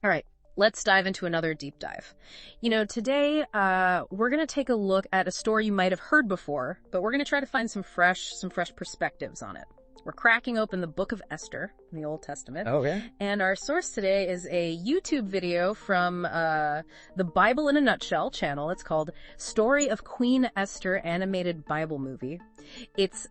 All right, let's dive into another deep dive. Today we're going to take a look at a story you might have heard before, but we're going to try to find some fresh perspectives on it. We're cracking open the book of Esther in the Old Testament. Oh, yeah? And our source today is a YouTube video from the Bible in a Nutshell channel. It's called Story of Queen Esther Animated Bible Movie. It's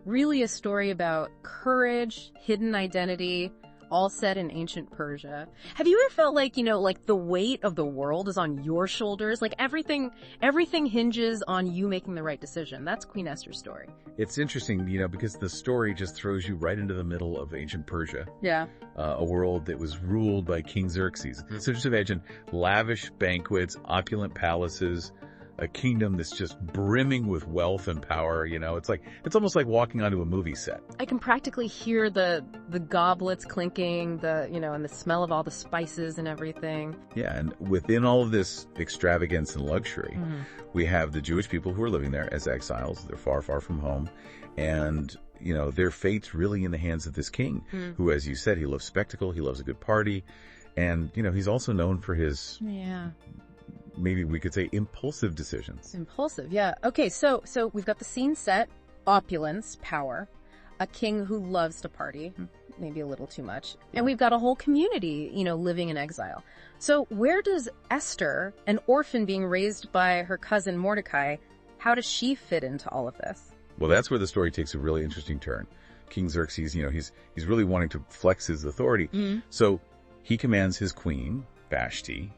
really a story about courage, hidden identity, all set in ancient Persia. Have you ever felt like, like the weight of the world is on your shoulders? Like everything hinges on you making the right decision. That's Queen Esther's story. It's interesting, because the story just throws you right into the middle of ancient Persia. Yeah. A world that was ruled by King Xerxes. So just imagine lavish banquets, opulent palaces, a kingdom that's just brimming with wealth and power. It's almost like walking onto a movie set. I can practically hear the goblets clinking, and the smell of all the spices and everything. Yeah, and within all of this extravagance and luxury, we have the Jewish people who are living there as exiles. They're far, far from home. And, their fate's really in the hands of this king, who, as you said, he loves spectacle, he loves a good party. And, he's also known for his... Yeah. Maybe we could say impulsive decisions. Impulsive, yeah. Okay, so we've got the scene set, opulence, power, a king who loves to party, maybe a little too much, and we've got a whole community, living in exile. So where does Esther, an orphan being raised by her cousin Mordecai, how does she fit into all of this? Well, that's where the story takes a really interesting turn. King Xerxes, he's really wanting to flex his authority. So he commands his queen, Vashti,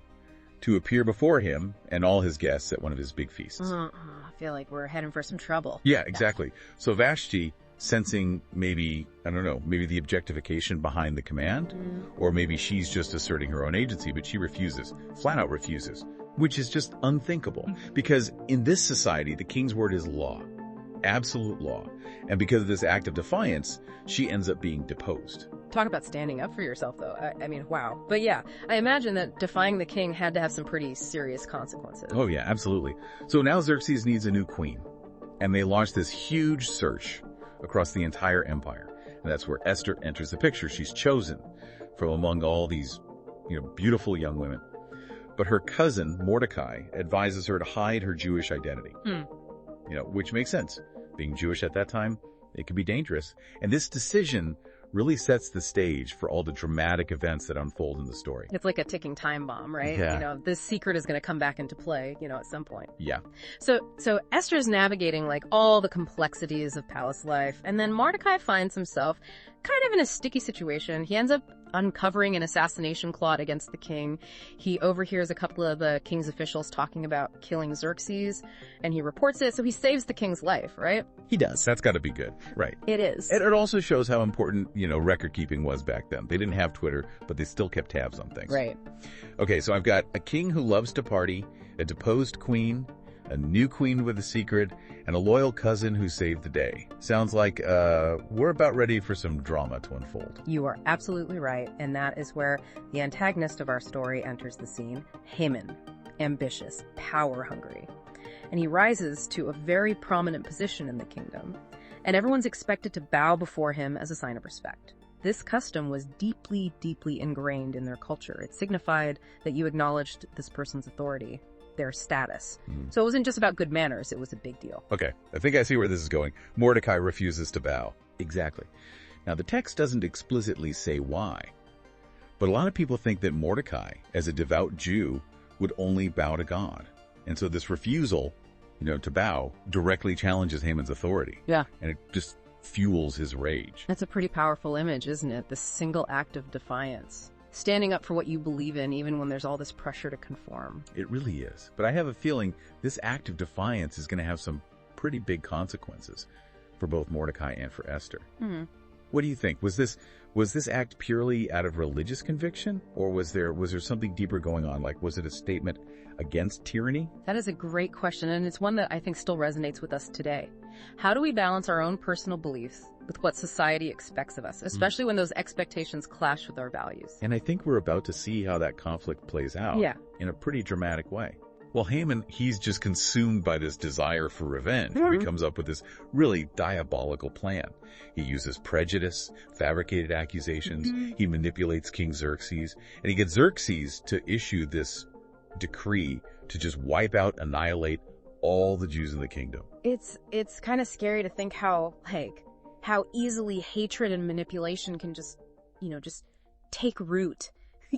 to appear before him and all his guests at one of his big feasts. I feel like we're heading for some trouble. Yeah, exactly. So Vashti, sensing maybe the objectification behind the command, or maybe she's just asserting her own agency, but she refuses, flat out refuses, which is just unthinkable. Because in this society, the king's word is law, absolute law. And because of this act of defiance, she ends up being deposed. Talk about standing up for yourself, though. I mean, wow. But yeah, I imagine that defying the king had to have some pretty serious consequences. Oh, yeah, absolutely. So now Xerxes needs a new queen. And they launch this huge search across the entire empire. And that's where Esther enters the picture. She's chosen from among all these, beautiful young women. But her cousin, Mordecai, advises her to hide her Jewish identity. Which makes sense. Being Jewish at that time, it could be dangerous. And this decision really sets the stage for all the dramatic events that unfold in the story. It's like a ticking time bomb, right? Yeah. This secret is going to come back into play, at some point. Yeah. So Esther's navigating all the complexities of palace life, and then Mordecai finds himself kind of in a sticky situation. He ends up uncovering an assassination plot against the king. He overhears a couple of the king's officials talking about killing Xerxes, and he reports it, so he saves the king's life, right? He does. That's got to be good. Right. It is. It also shows how important, record keeping was back then. They didn't have Twitter, but they still kept tabs on things. Right. Okay, so I've got a king who loves to party, a deposed queen, a new queen with a secret, and a loyal cousin who saved the day. Sounds like we're about ready for some drama to unfold. You are absolutely right, and that is where the antagonist of our story enters the scene, Haman. Ambitious, power-hungry. And he rises to a very prominent position in the kingdom, and everyone's expected to bow before him as a sign of respect. This custom was deeply, deeply ingrained in their culture. It signified that you acknowledged this person's authority, their status. So it wasn't just about good manners, it was a big deal. Okay, I think I see where this is going. Mordecai refuses to bow. Exactly. Now, the text doesn't explicitly say why, but a lot of people think that Mordecai, as a devout Jew, would only bow to God. And so this refusal, to bow, directly challenges Haman's authority. Yeah. And it just fuels his rage. That's a pretty powerful image, isn't it? The single act of defiance. Standing up for what you believe in, even when there's all this pressure to conform. It really is. But I have a feeling this act of defiance is going to have some pretty big consequences for both Mordecai and for Esther. What do you think? Was this act purely out of religious conviction, or was there something deeper going on? Like, was it a statement against tyranny? That is a great question, and it's one that I think still resonates with us today. How do we balance our own personal beliefs with what society expects of us, especially when those expectations clash with our values? And I think we're about to see how that conflict plays out in a pretty dramatic way. Well, Haman, he's just consumed by this desire for revenge. He comes up with this really diabolical plan. He uses prejudice, fabricated accusations. He manipulates King Xerxes, and he gets Xerxes to issue this decree to just wipe out, annihilate all the Jews in the kingdom. It's kind of scary to think how easily hatred and manipulation can just take root,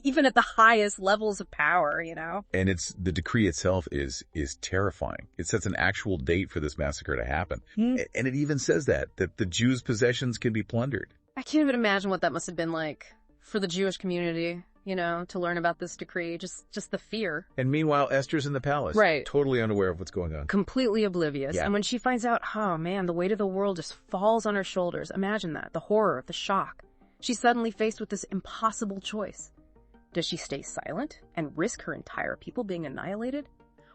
even at the highest levels of power, And the decree itself is terrifying. It sets an actual date for this massacre to happen. And it even says that the Jews' possessions can be plundered. I can't even imagine what that must have been like for the Jewish community, to learn about this decree, just the fear. And meanwhile, Esther's in the palace. Right. Totally unaware of what's going on. Completely oblivious. Yeah. And when she finds out, oh man, the weight of the world just falls on her shoulders. Imagine that. The horror, the shock. She's suddenly faced with this impossible choice. Does she stay silent and risk her entire people being annihilated?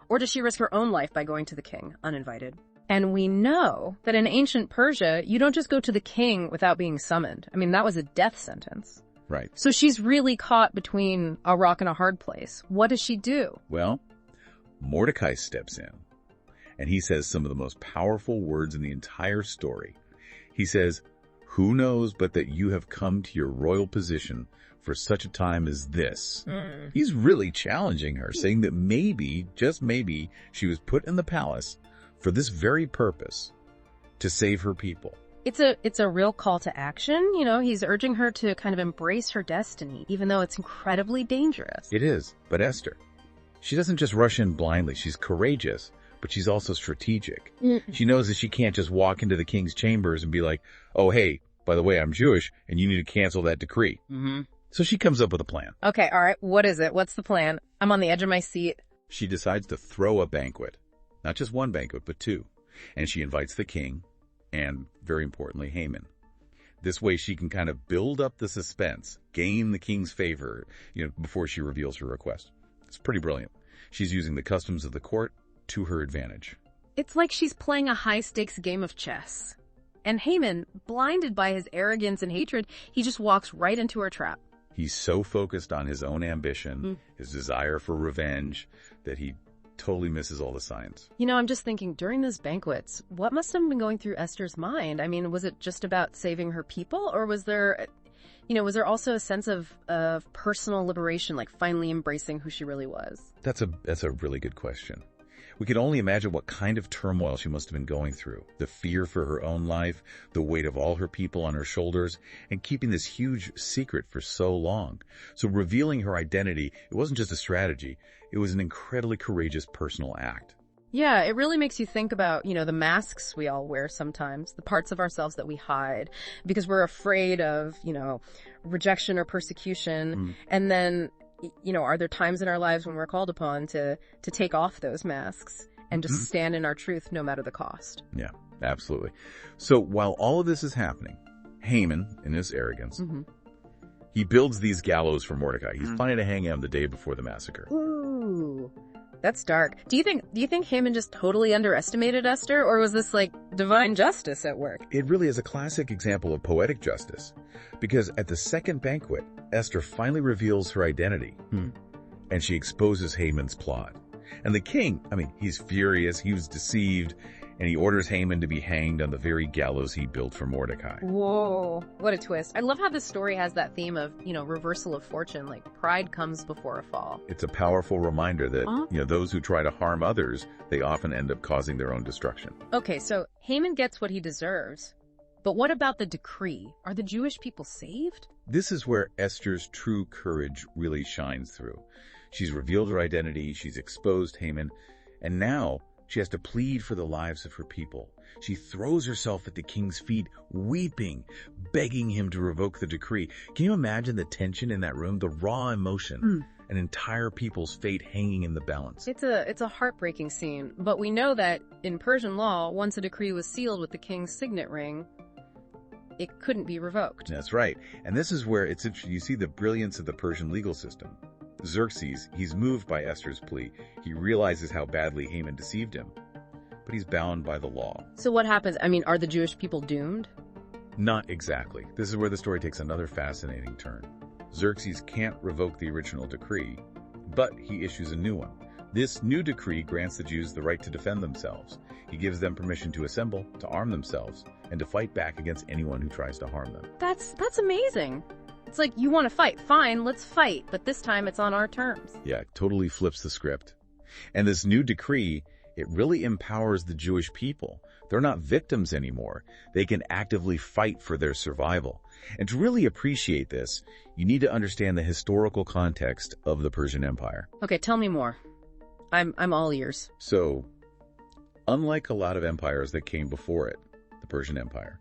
Or does she risk her own life by going to the king, uninvited? And we know that in ancient Persia, you don't just go to the king without being summoned. I mean, that was a death sentence. Right. So she's really caught between a rock and a hard place. What does she do? Well, Mordecai steps in, and he says some of the most powerful words in the entire story. He says, "Who knows but that you have come to your royal position for such a time as this?" He's really challenging her, saying that maybe, just maybe, she was put in the palace for this very purpose, to save her people. It's a real call to action. He's urging her to kind of embrace her destiny, even though it's incredibly dangerous. It is, but Esther, she doesn't just rush in blindly. She's courageous, but she's also strategic. She knows that she can't just walk into the king's chambers and be like, "Oh, hey, by the way, I'm Jewish, and you need to cancel that decree." So she comes up with a plan. Okay, all right. What is it? What's the plan? I'm on the edge of my seat. She decides to throw a banquet. Not just one banquet, but two. And she invites the king and, very importantly, Haman. This way she can kind of build up the suspense, gain the king's favor, before she reveals her request. It's pretty brilliant. She's using the customs of the court to her advantage. It's like she's playing a high-stakes game of chess. And Haman, blinded by his arrogance and hatred, he just walks right into her trap. He's so focused on his own ambition, his desire for revenge, that he totally misses all the signs. I'm just thinking, during those banquets, what must have been going through Esther's mind? I mean, was it just about saving her people, or was there also a sense of personal liberation, like finally embracing who she really was? That's a really good question. We can only imagine what kind of turmoil she must have been going through. The fear for her own life, the weight of all her people on her shoulders, and keeping this huge secret for so long. So revealing her identity, it wasn't just a strategy. It was an incredibly courageous personal act. Yeah, it really makes you think about, the masks we all wear sometimes, the parts of ourselves that we hide because we're afraid of, rejection or persecution. And then, are there times in our lives when we're called upon to take off those masks and just stand in our truth no matter the cost? Yeah, absolutely. So while all of this is happening, Haman, in his arrogance, he builds these gallows for Mordecai. He's planning to hang him the day before the massacre. Ooh, that's dark. Do you think Haman just totally underestimated Esther, or was this like divine justice at work? It really is a classic example of poetic justice, because at the second banquet, Esther finally reveals her identity, and she exposes Haman's plot. And the king, he's furious, he was deceived, and he orders Haman to be hanged on the very gallows he built for Mordecai. Whoa, what a twist. I love how this story has that theme of, reversal of fortune, like pride comes before a fall. It's a powerful reminder that, those who try to harm others, they often end up causing their own destruction. Okay, so Haman gets what he deserves. But what about the decree? Are the Jewish people saved? This is where Esther's true courage really shines through. She's revealed her identity, she's exposed Haman, and now she has to plead for the lives of her people. She throws herself at the king's feet, weeping, begging him to revoke the decree. Can you imagine the tension in that room, the raw emotion, an entire people's fate hanging in the balance? It's a heartbreaking scene, but we know that in Persian law, once a decree was sealed with the king's signet ring, it couldn't be revoked. That's right. And this is where it's interesting. You see the brilliance of the Persian legal system. Xerxes, he's moved by Esther's plea. He realizes how badly Haman deceived him, but he's bound by the law. So what happens? Are the Jewish people doomed? Not exactly. This is where the story takes another fascinating turn. Xerxes can't revoke the original decree, but he issues a new one, This new decree grants the Jews the right to defend themselves. He gives them permission to assemble, to arm themselves, and to fight back against anyone who tries to harm them. That's amazing. It's like, you want to fight, fine, let's fight, but this time it's on our terms. Yeah, it totally flips the script. And this new decree, it really empowers the Jewish people. They're not victims anymore. They can actively fight for their survival. And to really appreciate this, you need to understand the historical context of the Persian Empire. Okay, tell me more. I'm all ears. So, unlike a lot of empires that came before it, the Persian Empire,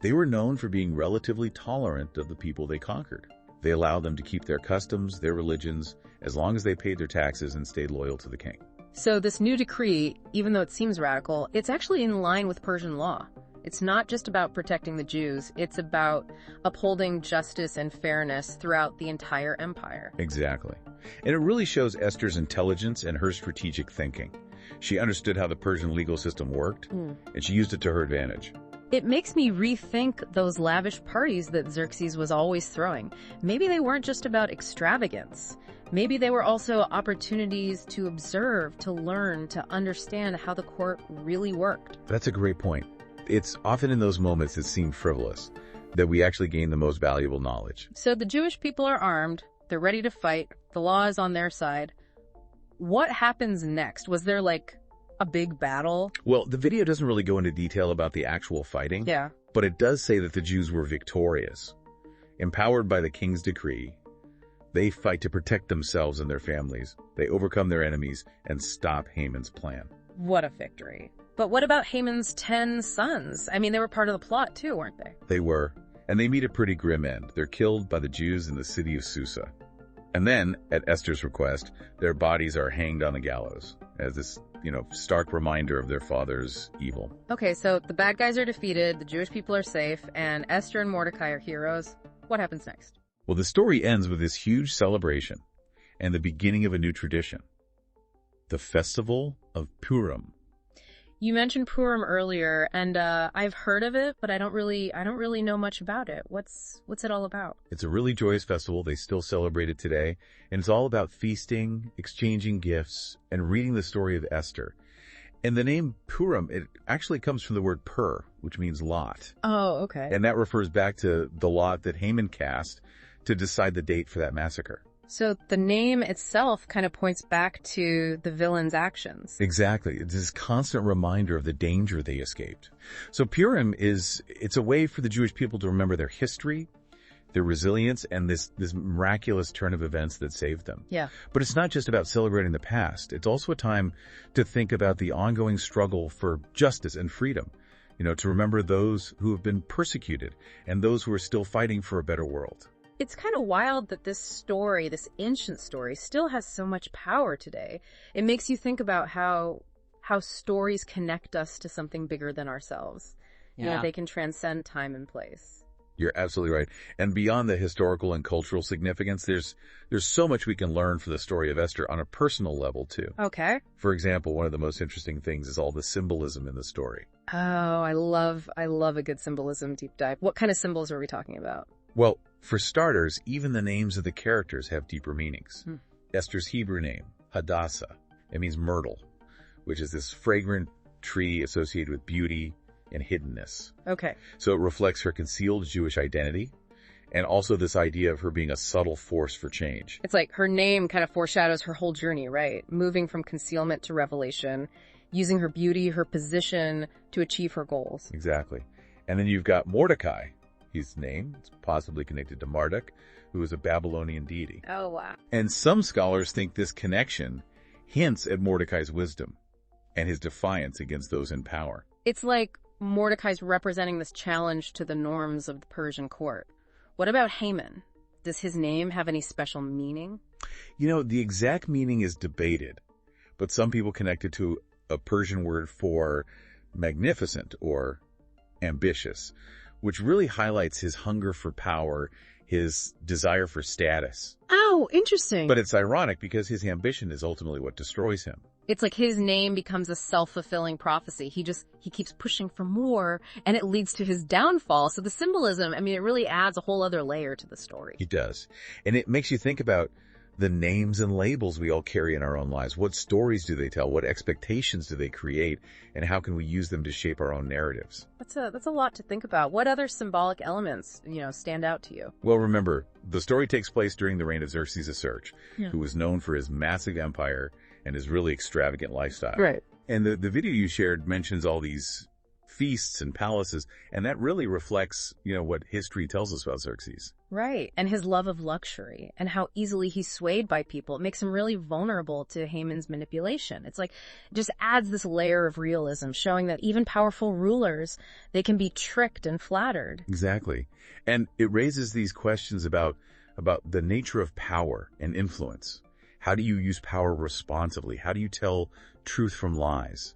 they were known for being relatively tolerant of the people they conquered. They allowed them to keep their customs, their religions, as long as they paid their taxes and stayed loyal to the king. So this new decree, even though it seems radical, it's actually in line with Persian law. It's not just about protecting the Jews, it's about upholding justice and fairness throughout the entire empire. Exactly. And it really shows Esther's intelligence and her strategic thinking. She understood how the Persian legal system worked, and she used it to her advantage. It makes me rethink those lavish parties that Xerxes was always throwing. Maybe they weren't just about extravagance. Maybe they were also opportunities to observe, to learn, to understand how the court really worked. That's a great point. It's often in those moments that seem frivolous that we actually gain the most valuable knowledge. So the Jewish people are armed, they're ready to fight, the law is on their side. What happens next? Was there like a big battle? Well, the video doesn't really go into detail about the actual fighting. Yeah. But it does say that the Jews were victorious. Empowered by the king's decree, they fight to protect themselves and their families. They overcome their enemies and stop Haman's plan. What a victory. But what about Haman's 10 sons? I mean, they were part of the plot too, weren't they? They were. And they meet a pretty grim end. They're killed by the Jews in the city of Susa. And then, at Esther's request, their bodies are hanged on the gallows as this, stark reminder of their father's evil. Okay, so the bad guys are defeated, the Jewish people are safe, and Esther and Mordecai are heroes. What happens next? Well, the story ends with this huge celebration and the beginning of a new tradition. The Festival of Purim. You mentioned Purim earlier, and I've heard of it, but I don't really know much about it. What's it all about? It's a really joyous festival. They still celebrate it today, and it's all about feasting, exchanging gifts, and reading the story of Esther. And the name Purim, it actually comes from the word pur, which means lot. Oh, okay. And that refers back to the lot that Haman cast to decide the date for that massacre. So the name itself kind of points back to the villain's actions. Exactly. It's this constant reminder of the danger they escaped. So Purim it's a way for the Jewish people to remember their history, their resilience, and this miraculous turn of events that saved them. Yeah. But it's not just about celebrating the past. It's also a time to think about the ongoing struggle for justice and freedom. To remember those who have been persecuted and those who are still fighting for a better world. It's kind of wild that this story, this ancient story, still has so much power today. It makes you think about how stories connect us to something bigger than ourselves. Yeah. They can transcend time and place. You're absolutely right. And beyond the historical and cultural significance, there's so much we can learn from the story of Esther on a personal level, too. Okay. For example, one of the most interesting things is all the symbolism in the story. Oh, I love a good symbolism deep dive. What kind of symbols are we talking about? Well, for starters, even the names of the characters have deeper meanings. Esther's Hebrew name, Hadassah, it means myrtle, which is this fragrant tree associated with beauty and hiddenness. Okay. So it reflects her concealed Jewish identity and also this idea of her being a subtle force for change. It's like her name kind of foreshadows her whole journey, right? Moving from concealment to revelation, using her beauty, her position to achieve her goals. Exactly. And then you've got Mordecai. His name is possibly connected to Marduk, who was a Babylonian deity. Oh, wow. And some scholars think this connection hints at Mordecai's wisdom and his defiance against those in power. It's like Mordecai's representing this challenge to the norms of the Persian court. What about Haman? Does his name have any special meaning? The exact meaning is debated, but some people connect it to a Persian word for magnificent or ambitious, which really highlights his hunger for power, his desire for status. Oh, interesting. But it's ironic because his ambition is ultimately what destroys him. It's like his name becomes a self-fulfilling prophecy. He keeps pushing for more, and it leads to his downfall. So the symbolism, it really adds a whole other layer to the story. He does. And it makes you think about the names and labels we all carry in our own lives. What stories do they tell? What expectations do they create? And how can we use them to shape our own narratives? That's a lot to think about. What other symbolic elements, stand out to you? Well, remember, the story takes place during the reign of Xerxes the Search, Yeah. who was known for his massive empire and his really extravagant lifestyle. Right. And the video you shared mentions all these feasts and palaces, and that really reflects, what history tells us about Xerxes. Right. And his love of luxury and how easily he's swayed by people. It makes him really vulnerable to Haman's manipulation. It's like, it just adds this layer of realism, showing that even powerful rulers, they can be tricked and flattered. Exactly. And it raises these questions about the nature of power and influence. How do you use power responsibly? How do you tell truth from lies?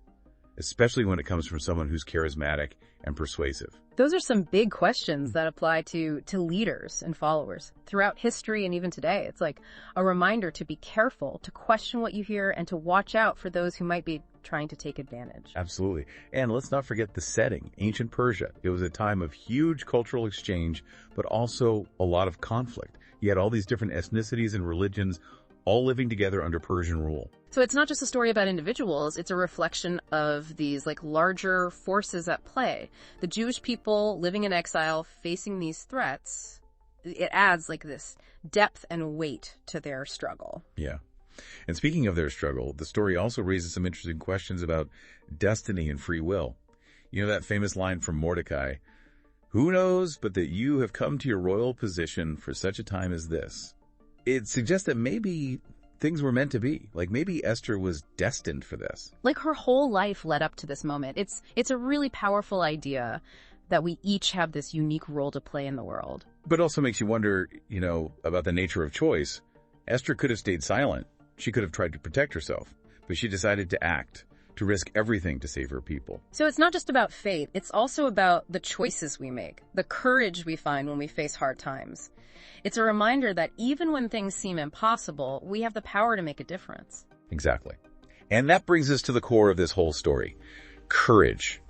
Especially when it comes from someone who's charismatic and persuasive. Those are some big questions that apply to leaders and followers throughout history and even today. It's like a reminder to be careful, to question what you hear, and to watch out for those who might be trying to take advantage. Absolutely. And let's not forget the setting, ancient Persia. It was a time of huge cultural exchange, but also a lot of conflict. You had all these different ethnicities and religions all living together under Persian rule. So it's not just a story about individuals, it's a reflection of these larger forces at play. The Jewish people living in exile facing these threats, it adds this depth and weight to their struggle. Yeah. And speaking of their struggle, the story also raises some interesting questions about destiny and free will. You know that famous line from Mordecai, "Who knows but that you have come to your royal position for such a time as this?" It suggests that maybe things were meant to be. Maybe Esther was destined for this. Her whole life led up to this moment. It's a really powerful idea that we each have this unique role to play in the world. But also makes you wonder, about the nature of choice. Esther could have stayed silent. She could have tried to protect herself, but she decided to act, to risk everything to save her people. So it's not just about fate. It's also about the choices we make, the courage we find when we face hard times. It's a reminder that even when things seem impossible, we have the power to make a difference. Exactly. And that brings us to the core of this whole story. Courage.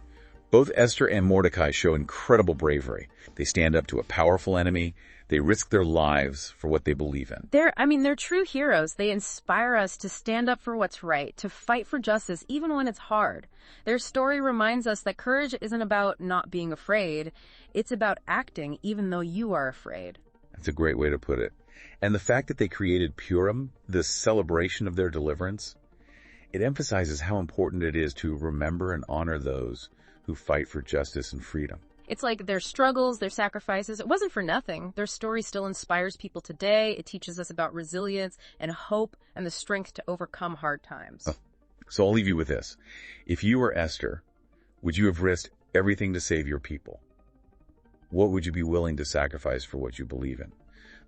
Both Esther and Mordecai show incredible bravery. They stand up to a powerful enemy. They risk their lives for what they believe in. They're true heroes. They inspire us to stand up for what's right, to fight for justice, even when it's hard. Their story reminds us that courage isn't about not being afraid. It's about acting even though you are afraid. That's a great way to put it. And the fact that they created Purim, this celebration of their deliverance, it emphasizes how important it is to remember and honor those who fight for justice and freedom. It's like their struggles, their sacrifices, it wasn't for nothing. Their story still inspires people today. It teaches us about resilience and hope and the strength to overcome hard times. So I'll leave you with this. If you were Esther, would you have risked everything to save your people? What would you be willing to sacrifice for what you believe in?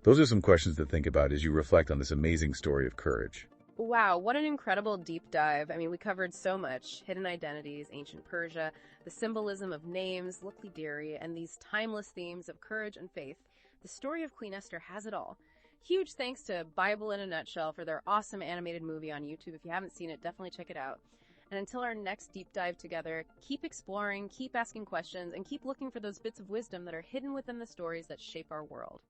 Those are some questions to think about as you reflect on this amazing story of courage. Wow, what an incredible deep dive. We covered so much. Hidden identities, ancient Persia, the symbolism of names, Liquidary, and these timeless themes of courage and faith. The story of Queen Esther has it all. Huge thanks to Bible in a Nutshell for their awesome animated movie on YouTube. If you haven't seen it, definitely check it out. And until our next deep dive together, keep exploring, keep asking questions, and keep looking for those bits of wisdom that are hidden within the stories that shape our world.